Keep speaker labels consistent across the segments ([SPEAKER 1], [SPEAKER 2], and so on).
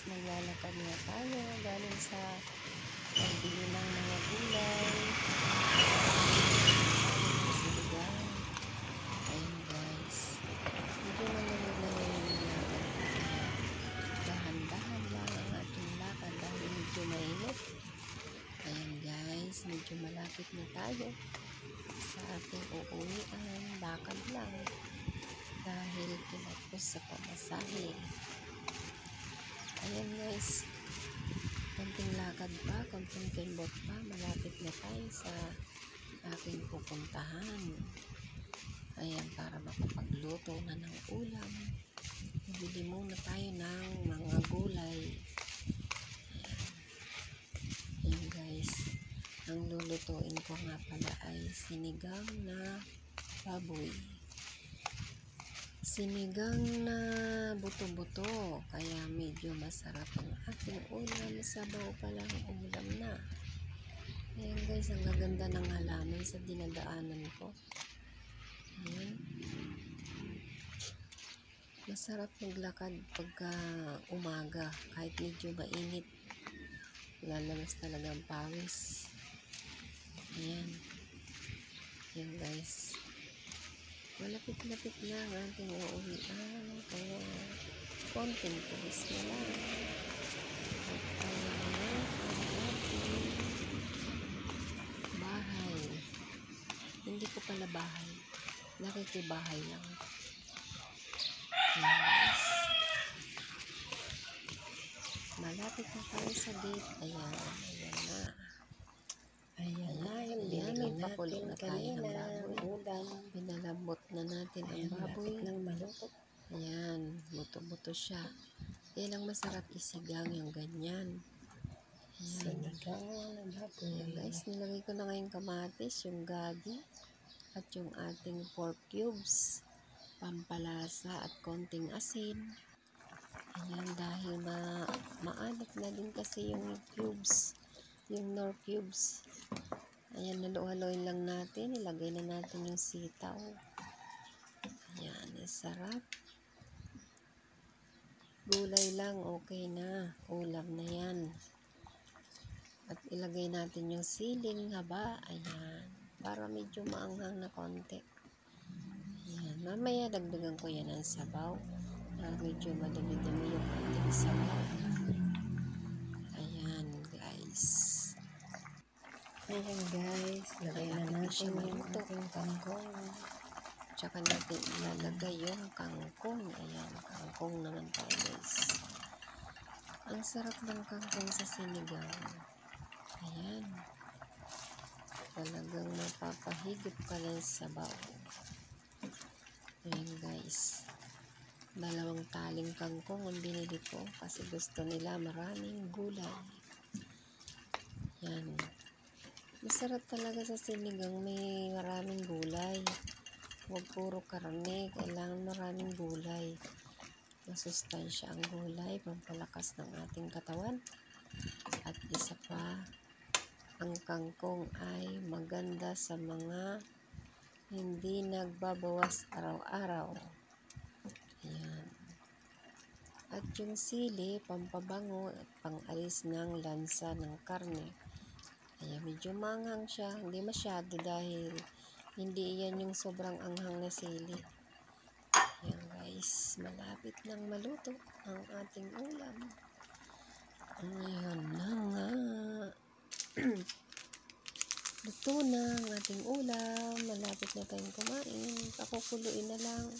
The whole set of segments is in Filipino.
[SPEAKER 1] Naglalakad na tayo galing sa pagbili ng mga gulay. Siligang. Ayun guys. Medyo malamig na ngayon yung lakad. Dahan-dahan lang ang ating lakad dahil medyo mainit. Ayun guys, medyo malapit na tayo sa ating uuwian. Lakad lang dahil kinapos sa pamasahe. Ayan guys, konting lakad pa, konting kembot pa, malapit na tayo sa aking pupuntahan. Ayan, para makapagluto na ng ulam, bibili muna tayo ng mga gulay. Ayan guys, ang lulutuin ko nga pala ay sinigang na baboy. Sinigang na buto-buto, kaya medyo masarap ang ating ulam. Sabaw pa lang ulam na. Ayan guys, ang gaganda ng halaman sa dinadaanan ko. Ayan. Masarap maglakad pagka umaga, kahit medyo mainit. Lalabas talaga ang pawis. Ayan. Ayan guys. Malapit-lapit na ang ating uuwian, kaya konting tulis na lang. At ayan na ang ating bahay. Hindi ko pala bahay. Nakikibahay lang. Yes. Malapit na tayo sa gate. Ayan. Ayan na. Ayan na. Ayan. May pakulo na tayo ng baboy. Pinalambot na natin ang baboy. Ayan. Buto-buto siya. Yan ang masarap isigang yung ganyan. Ayan. Ayan guys. Nilagay ko na ngayong kamatis, yung gabi, at yung ating pork cubes, pampalasa at konting asin. Ayan, dahil maalat na din kasi yung cubes, yung nor cubes. Ayan, naluhaloy lang natin. Ilagay na natin yung sitaw. Ayan, sarap. Gulay lang, okay na. Ulam na yan. At ilagay natin yung siling haba. Ayan, para medyo maanghang na konti. Ayan, mamaya dagdagan ko yan ng sabaw. Medyo madami-dami yung ating sabaw. Ayan guys. Ayan guys, lagay na natin yung ating kangkong. Tsaka natin ilalagay yung kangkong. Ayan, kangkong naman tayo guys. Ang sarap ng kangkong sa sinigang. Ayan. Talagang mapapahigop ka ng sabaw. Ayan guys. 2 taling kangkong ang binili ko kasi gusto nila maraming gulay. Yan. Masarap talaga sa sinigang, may maraming gulay. Huwag puro karne, kailangan maraming gulay. Masustansya ang gulay, pampalakas ng ating katawan. At isa pa, ang kangkong ay maganda sa mga hindi nagbabawas araw-araw. Ayan. At yung sili, pampabango at pangalis ng lansa ng karne. Ayan, medyo manghang siya. Hindi masyado dahil hindi yan yung sobrang anghang na sili. Ayan guys, malapit nang maluto ang ating ulam. Ayan na nga. Luto na ang ating ulam. Malapit na tayong kumain. Pakukuluin na lang.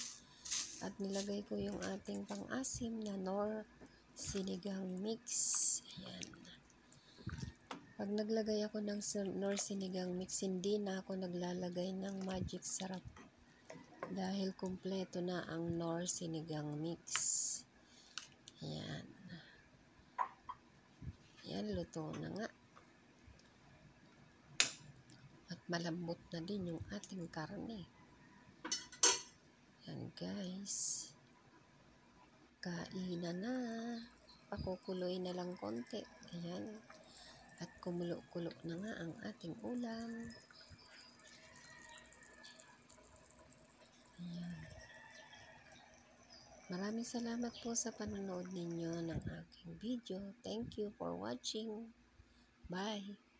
[SPEAKER 1] At nilagay ko yung ating pang-asim na Knorr sinigang mix. Ayan. Pag naglagay ako ng Knorr sinigang mix, hindi na ako naglalagay ng magic sarap. Dahil kumpleto na ang Knorr sinigang mix. Ayan. Ayan, luto na nga. At malambot na din yung ating karne. Ayan guys. Kainan na. Pakukuloy na lang konti. Ayan. At kumulo-kulo na nga ang ating ulam. Ayan. Maraming salamat po sa panonood ninyo ng aking video. Thank you for watching. Bye!